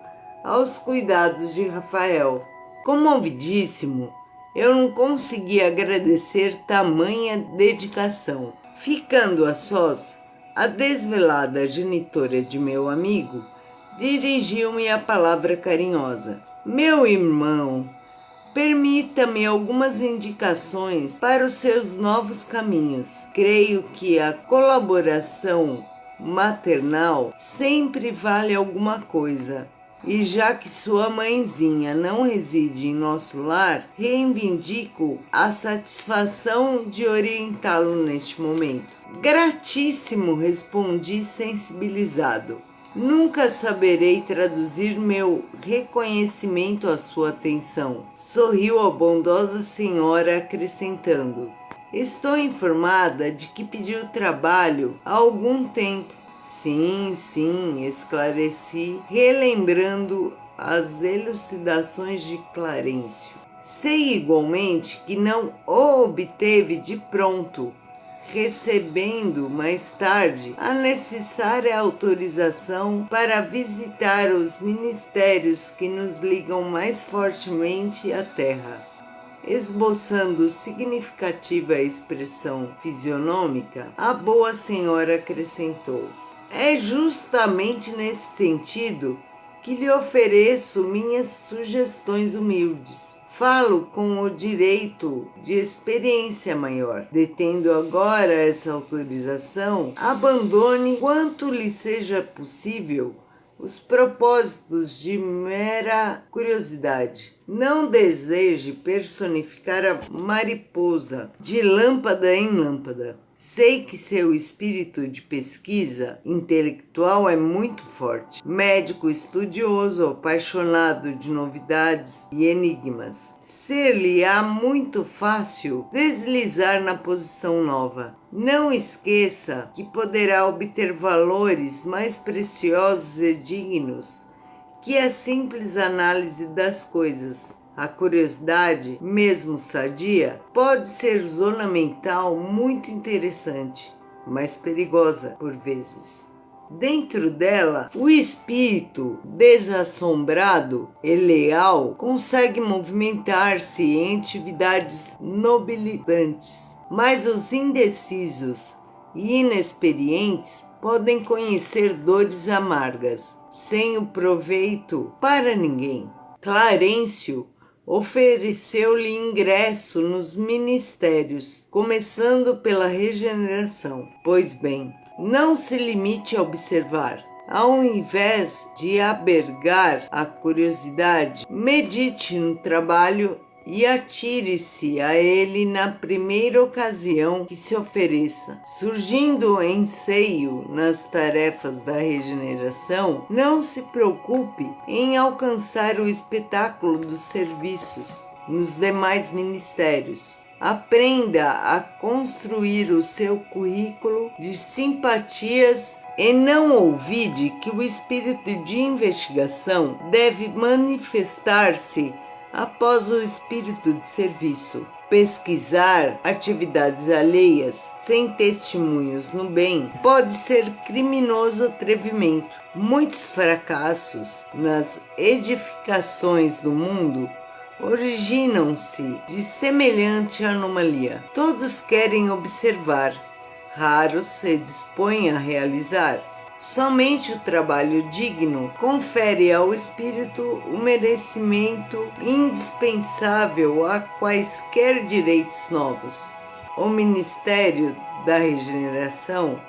aos cuidados de Rafael. Comovidíssimo, eu não consegui agradecer tamanha dedicação. Ficando a sós, a desvelada genitora de meu amigo dirigiu-me a palavra carinhosa: meu irmão, permita-me algumas indicações para os seus novos caminhos. Creio que a colaboração maternal sempre vale alguma coisa. E já que sua mãezinha não reside em nosso lar, reivindico a satisfação de orientá-lo neste momento. Gratíssimo, respondi sensibilizado. Nunca saberei traduzir meu reconhecimento à sua atenção. Sorriu a bondosa senhora, acrescentando: estou informada de que pediu trabalho há algum tempo. Sim, esclareci, relembrando as elucidações de Clarencio. Sei igualmente que não o obteve de pronto, recebendo mais tarde a necessária autorização para visitar os ministérios que nos ligam mais fortemente à terra. Esboçando significativa expressão fisionômica, a boa senhora acrescentou: é justamente nesse sentido que lhe ofereço minhas sugestões humildes. Falo com o direito de experiência maior. Detendo agora essa autorização, abandone, quanto lhe seja possível, os propósitos de mera curiosidade. Não deseje personificar a mariposa de lâmpada em lâmpada. Sei que seu espírito de pesquisa intelectual é muito forte. Médico estudioso, apaixonado de novidades e enigmas. Ser-lhe-á muito fácil deslizar na posição nova. Não esqueça que poderá obter valores mais preciosos e dignos que a simples análise das coisas. A curiosidade, mesmo sadia, pode ser zona mental muito interessante, mas perigosa por vezes. Dentro dela, o espírito desassombrado e leal consegue movimentar-se em atividades nobilitantes, mas os indecisos e inexperientes podem conhecer dores amargas, sem o proveito para ninguém. Clarencio ofereceu-lhe ingresso nos ministérios, começando pela regeneração. Pois bem, não se limite a observar. Ao invés de albergar a curiosidade, medite no trabalho e atire-se a ele na primeira ocasião que se ofereça. Surgindo o enseio nas tarefas da regeneração, não se preocupe em alcançar o espetáculo dos serviços nos demais ministérios. Aprenda a construir o seu currículo de simpatias e não olvide que o espírito de investigação deve manifestar-se após o espírito de serviço. Pesquisar atividades alheias sem testemunhos no bem pode ser criminoso atrevimento. Muitos fracassos nas edificações do mundo originam-se de semelhante anomalia. Todos querem observar, raros se dispõem a realizar. Somente o trabalho digno confere ao espírito o merecimento indispensável a quaisquer direitos novos. O ministério da regeneração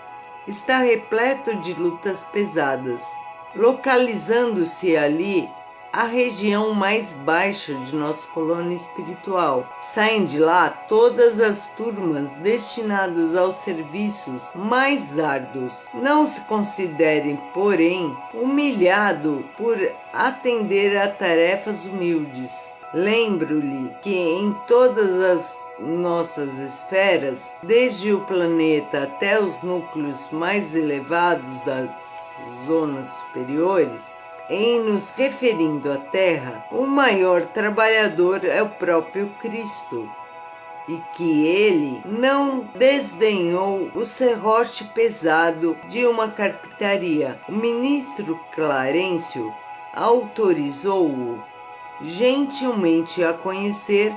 está repleto de lutas pesadas, localizando-se ali a região mais baixa de nossa colônia espiritual. Saem de lá todas as turmas destinadas aos serviços mais árduos. Não se considerem, porém, humilhado por atender a tarefas humildes. Lembro-lhe que em todas as nossas esferas, desde o planeta até os núcleos mais elevados das zonas superiores, em nos referindo à Terra, o maior trabalhador é o próprio Cristo, e que ele não desdenhou o serrote pesado de uma carpintaria. O ministro Clarencio autorizou-o gentilmente a conhecer,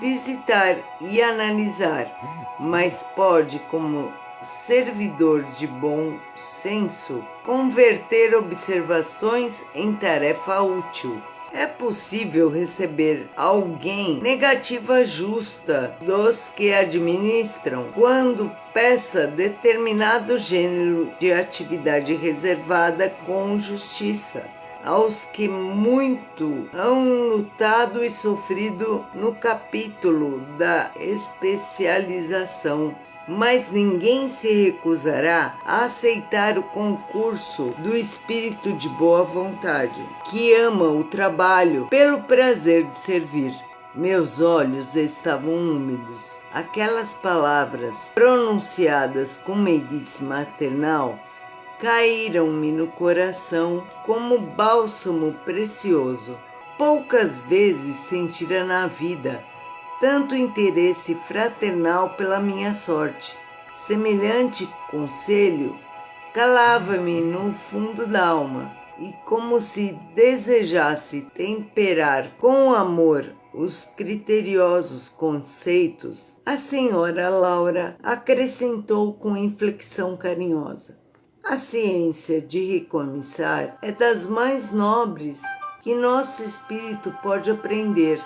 visitar e analisar, mas pode, como servidor de bom senso, converter observações em tarefa útil. É possível receber alguém negativa justa dos que administram quando peça determinado gênero de atividade reservada com justiça aos que muito hão lutado e sofrido no capítulo da especialização. Mas ninguém se recusará a aceitar o concurso do espírito de boa vontade, que ama o trabalho pelo prazer de servir. Meus olhos estavam úmidos. Aquelas palavras, pronunciadas com meiguice maternal, caíram-me no coração como bálsamo precioso. Poucas vezes sentira na vida tanto interesse fraternal pela minha sorte. Semelhante conselho calava-me no fundo da alma, e como se desejasse temperar com amor os criteriosos conceitos, a senhora Laura acrescentou com inflexão carinhosa: a ciência de recomeçar é das mais nobres que nosso espírito pode aprender.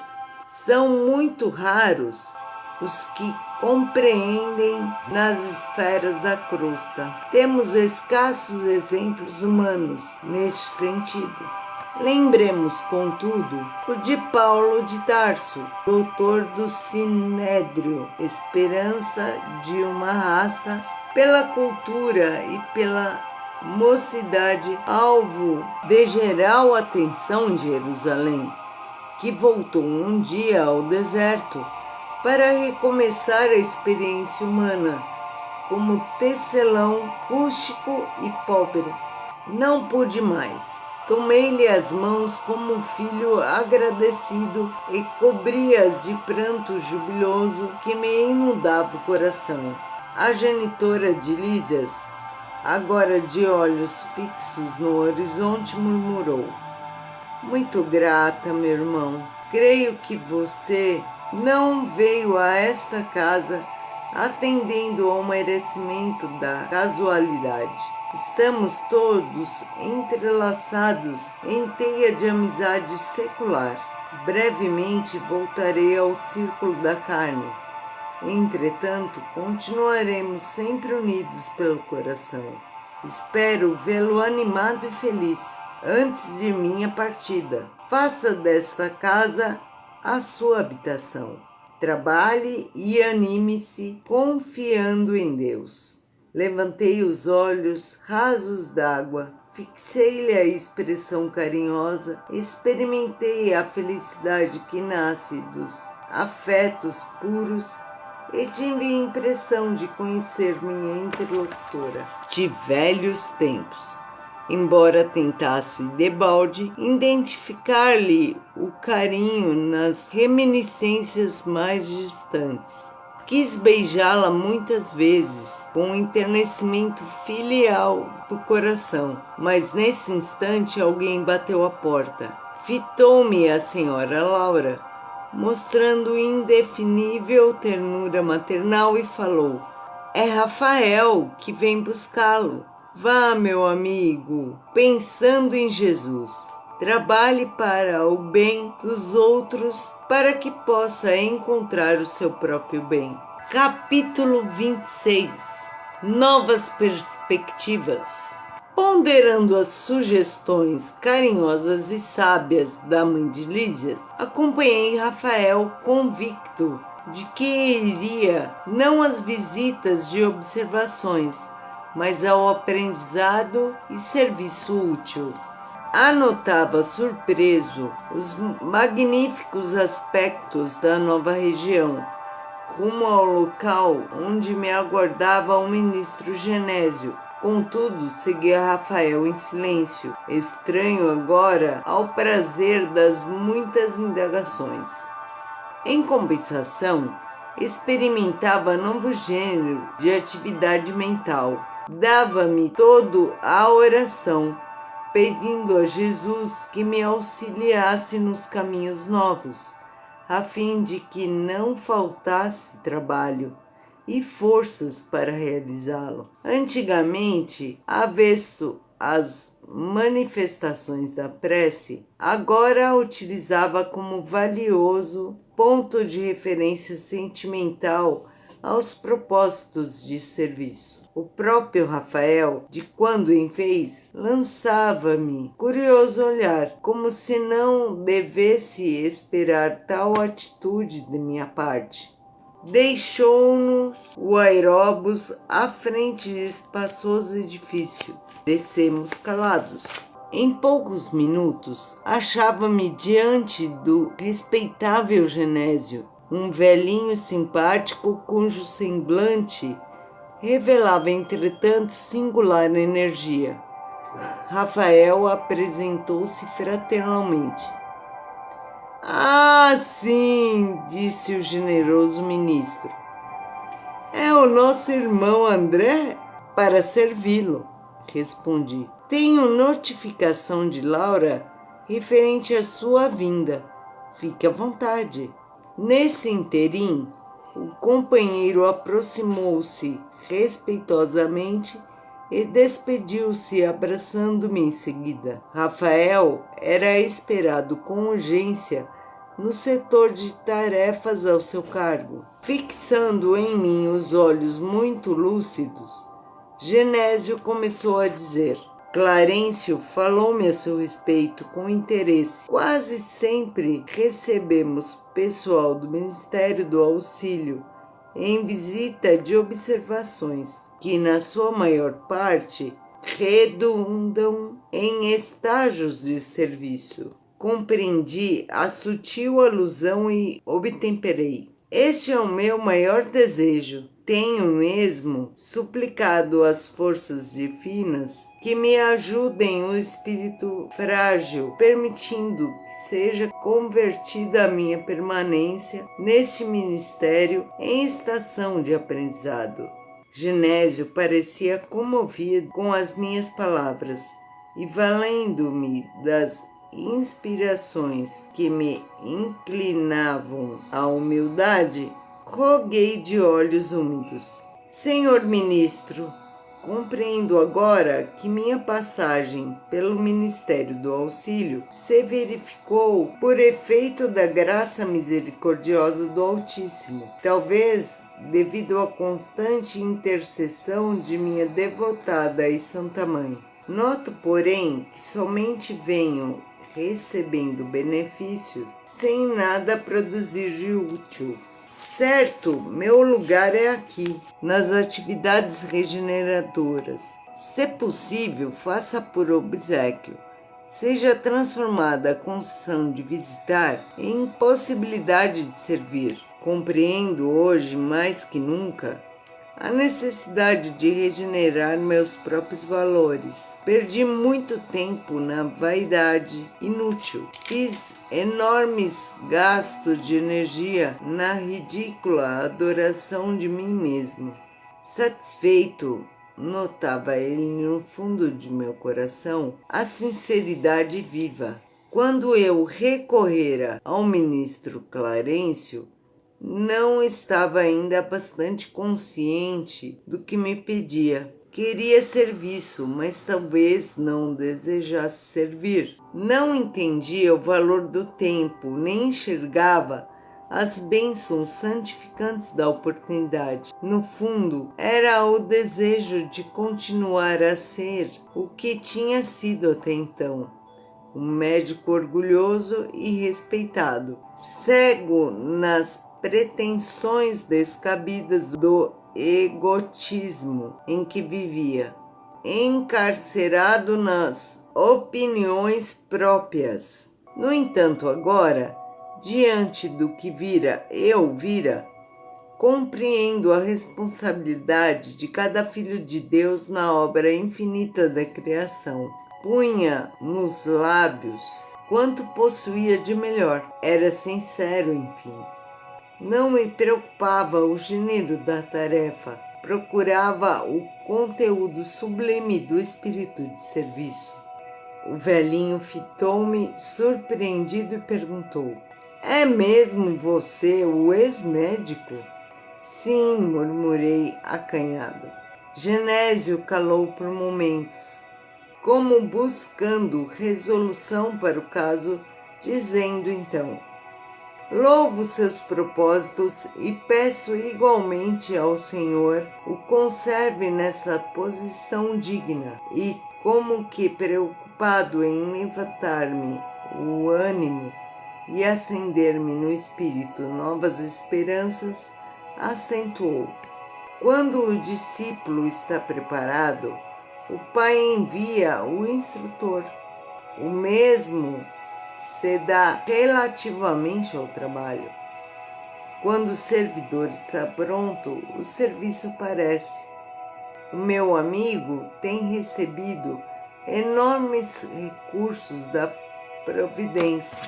São muito raros os que compreendem nas esferas da crosta. Temos escassos exemplos humanos neste sentido. Lembremos, contudo, o de Paulo de Tarso, doutor do Sinédrio, esperança de uma raça, pela cultura e pela mocidade, alvo de geral atenção em Jerusalém, que voltou um dia ao deserto para recomeçar a experiência humana, como tecelão rústico e pobre. Não pude mais. Tomei-lhe as mãos como um filho agradecido e cobri-as de pranto jubiloso que me inundava o coração. A genitora de Lísias, agora de olhos fixos no horizonte, murmurou: muito grata, meu irmão. Creio que você não veio a esta casa atendendo ao merecimento da casualidade. Estamos todos entrelaçados em teia de amizade secular. Brevemente voltarei ao círculo da carne. Entretanto, continuaremos sempre unidos pelo coração. Espero vê-lo animado e feliz antes de minha partida. Faça desta casa a sua habitação. Trabalhe e anime-se confiando em Deus. Levantei os olhos rasos d'água, fixei-lhe a expressão carinhosa, experimentei a felicidade que nasce dos afetos puros e tive a impressão de conhecer minha interlocutora de velhos tempos. Embora tentasse debalde identificar-lhe o carinho nas reminiscências mais distantes. Quis beijá-la muitas vezes, com um enternecimento filial do coração, mas nesse instante alguém bateu à porta. Fitou-me a senhora Laura, mostrando indefinível ternura maternal, e falou: é Rafael que vem buscá-lo. Vá, meu amigo, pensando em Jesus. Trabalhe para o bem dos outros, para que possa encontrar o seu próprio bem. Capítulo 26. Novas perspectivas. Ponderando as sugestões carinhosas e sábias da mãe de Lísias, acompanhei Rafael convicto de que iria não às visitas de observações, mas ao aprendizado e serviço útil. Anotava surpreso os magníficos aspectos da nova região, rumo ao local onde me aguardava o ministro Genésio. Contudo, seguia Rafael em silêncio, estranho agora ao prazer das muitas indagações. Em compensação, experimentava novo gênero de atividade mental. Dava-me todo à oração, pedindo a Jesus que me auxiliasse nos caminhos novos, a fim de que não faltasse trabalho e forças para realizá-lo. Antigamente, avesso às manifestações da prece, agora a utilizava como valioso ponto de referência sentimental aos propósitos de serviço. O próprio Rafael, de quando em vez, lançava-me curioso olhar, como se não devesse esperar tal atitude de minha parte. Deixou-nos o aeróbus à frente de espaçoso edifício. Descemos calados. Em poucos minutos, achava-me diante do respeitável Genésio, um velhinho simpático cujo semblante revelava, entretanto, singular energia. Rafael apresentou-se fraternalmente. Ah, sim, disse o generoso ministro. É o nosso irmão André? Para servi-lo, respondi. Tenho notificação de Laura referente à sua vinda. Fique à vontade. Nesse interim, o companheiro aproximou-se respeitosamente e despediu-se, abraçando-me em seguida. Rafael era esperado com urgência no setor de tarefas ao seu cargo. Fixando em mim os olhos muito lúcidos, Genésio começou a dizer: Clarencio falou-me a seu respeito com interesse. Quase sempre recebemos pessoal do Ministério do Auxílio em visita de observações, que na sua maior parte redundam em estágios de serviço. Compreendi a sutil alusão e obtemperei. Este é o meu maior desejo. Tenho mesmo suplicado às forças divinas que me ajudem o espírito frágil, permitindo que seja convertida a minha permanência neste ministério em estação de aprendizado. Genésio parecia comovido com as minhas palavras e, valendo-me das inspirações que me inclinavam à humildade, roguei de olhos úmidos: Senhor ministro, compreendo agora que minha passagem pelo Ministério do Auxílio se verificou por efeito da graça misericordiosa do Altíssimo, talvez devido à constante intercessão de minha devotada e Santa Mãe. Noto, porém, que somente venho recebendo benefício sem nada produzir de útil. Certo, meu lugar é aqui, nas atividades regeneradoras. Se possível, faça por obséquio. Seja transformada a concessão de visitar em possibilidade de servir. Compreendo hoje, mais que nunca, a necessidade de regenerar meus próprios valores. Perdi muito tempo na vaidade inútil. Fiz enormes gastos de energia na ridícula adoração de mim mesmo. Satisfeito, notava ele no fundo de meu coração a sinceridade viva. Quando eu recorrera ao ministro Clarencio, não estava ainda bastante consciente do que me pedia. Queria serviço, mas talvez não desejasse servir. Não entendia o valor do tempo, nem enxergava as bênçãos santificantes da oportunidade. No fundo, era o desejo de continuar a ser o que tinha sido até então: um médico orgulhoso e respeitado, cego nas pretensões descabidas do egotismo em que vivia, encarcerado nas opiniões próprias. No entanto, agora, diante do que eu vira, compreendo a responsabilidade de cada filho de Deus na obra infinita da criação. Punha nos lábios quanto possuía de melhor. Era sincero, enfim. Não me preocupava o gênero da tarefa, procurava o conteúdo sublime do espírito de serviço. O velhinho fitou-me surpreendido e perguntou: É mesmo você o ex-médico? Sim, murmurei acanhado. Genésio calou por momentos, como buscando resolução para o caso, dizendo então: Louvo seus propósitos e peço igualmente ao Senhor o conserve nessa posição digna. E, como que preocupado em levantar-me o ânimo e acender-me no espírito novas esperanças, acentuou: Quando o discípulo está preparado, o Pai envia o instrutor. O mesmo se dá relativamente ao trabalho. Quando o servidor está pronto, o serviço parece. O meu amigo tem recebido enormes recursos da providência.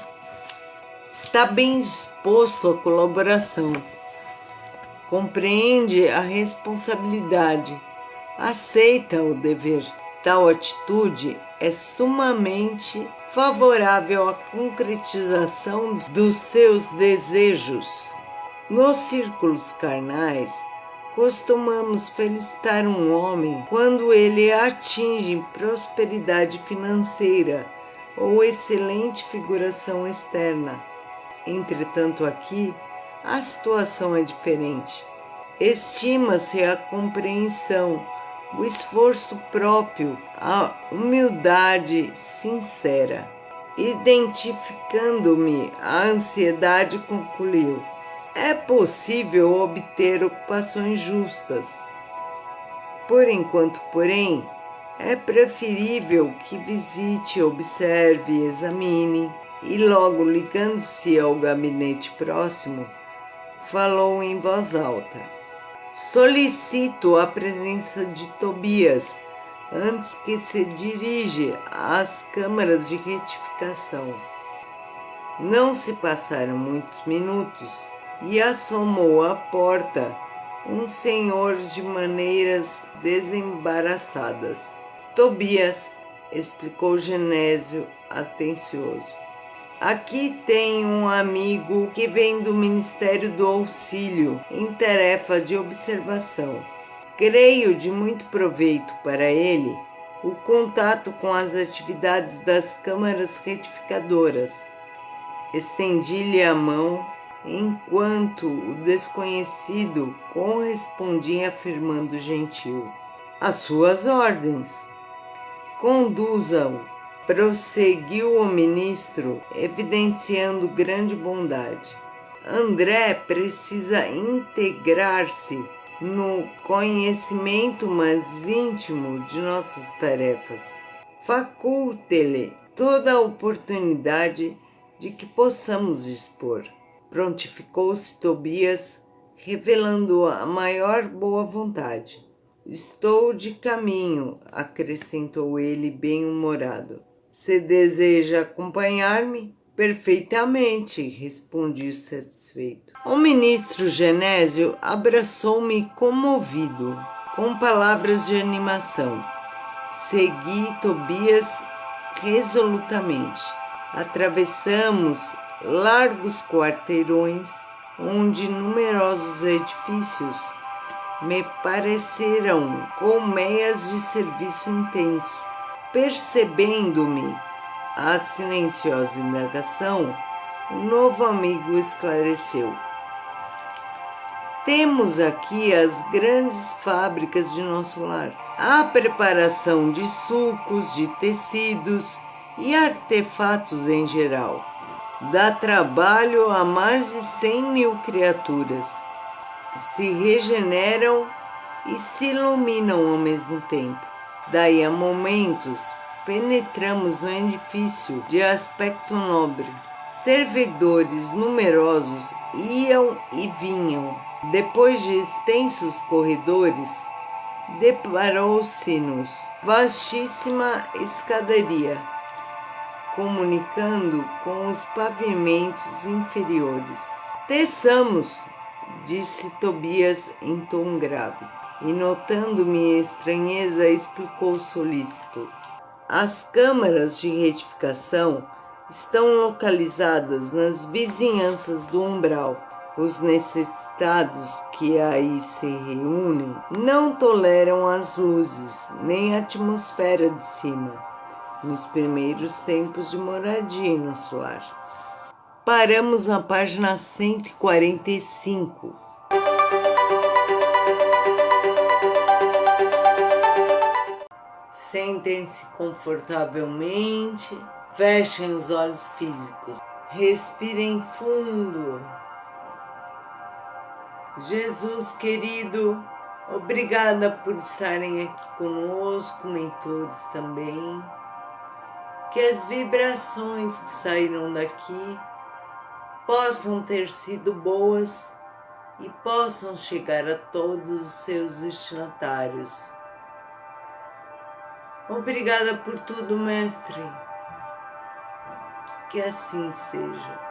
Está bem disposto à colaboração. Compreende a responsabilidade. Aceita o dever. Tal atitude é sumamente favorável à concretização dos seus desejos. Nos círculos carnais, costumamos felicitar um homem quando ele atinge prosperidade financeira ou excelente figuração externa. Entretanto, aqui, a situação é diferente. Estima-se a compreensão, o esforço próprio, a humildade sincera. Identificando-me, a ansiedade concluiu: é possível obter ocupações justas. Por enquanto, porém, é preferível que visite, observe, examine, e logo ligando-se ao gabinete próximo, falou em voz alta: solicito a presença de Tobias antes que se dirige às câmaras de retificação. Não se passaram muitos minutos e assomou à porta um senhor de maneiras desembaraçadas. Tobias, explicou Genésio atencioso, aqui tem um amigo que vem do Ministério do Auxílio em tarefa de observação. Creio de muito proveito para ele o contato com as atividades das câmaras retificadoras. Estendi-lhe a mão, enquanto o desconhecido correspondia afirmando gentil: às suas ordens. Conduza-o, prosseguiu o ministro, evidenciando grande bondade. André precisa integrar-se no conhecimento mais íntimo de nossas tarefas. Faculte-lhe toda a oportunidade de que possamos dispor. Prontificou-se Tobias, revelando a maior boa vontade. Estou de caminho, acrescentou ele bem-humorado. Se deseja acompanhar-me? Perfeitamente, respondi satisfeito. O ministro Genésio abraçou-me comovido, com palavras de animação. Segui Tobias resolutamente. Atravessamos largos quarteirões, onde numerosos edifícios me pareceram colmeias de serviço intenso. Percebendo-me a silenciosa indagação, o novo amigo esclareceu: temos aqui as grandes fábricas de nosso lar. A preparação de sucos, de tecidos e artefatos em geral. Dá trabalho a mais de 100.000 criaturas, que se regeneram e se iluminam ao mesmo tempo. Daí a momentos, penetramos no edifício de aspecto nobre. Servidores numerosos iam e vinham. Depois de extensos corredores, deparou-se-nos vastíssima escadaria, comunicando com os pavimentos inferiores. Desçamos, disse Tobias em tom grave, e notando minha estranheza, explicou solícito: as câmaras de retificação estão localizadas nas vizinhanças do umbral. Os necessitados que aí se reúnem não toleram as luzes nem a atmosfera de cima, nos primeiros tempos de moradia em nosso lar. Paramos na página 145. Sentem-se confortavelmente, fechem os olhos físicos, respirem fundo. Jesus querido, obrigada por estarem aqui conosco, mentores também. Que as vibrações que saíram daqui possam ter sido boas e possam chegar a todos os seus destinatários. Obrigada por tudo, Mestre. Que assim seja.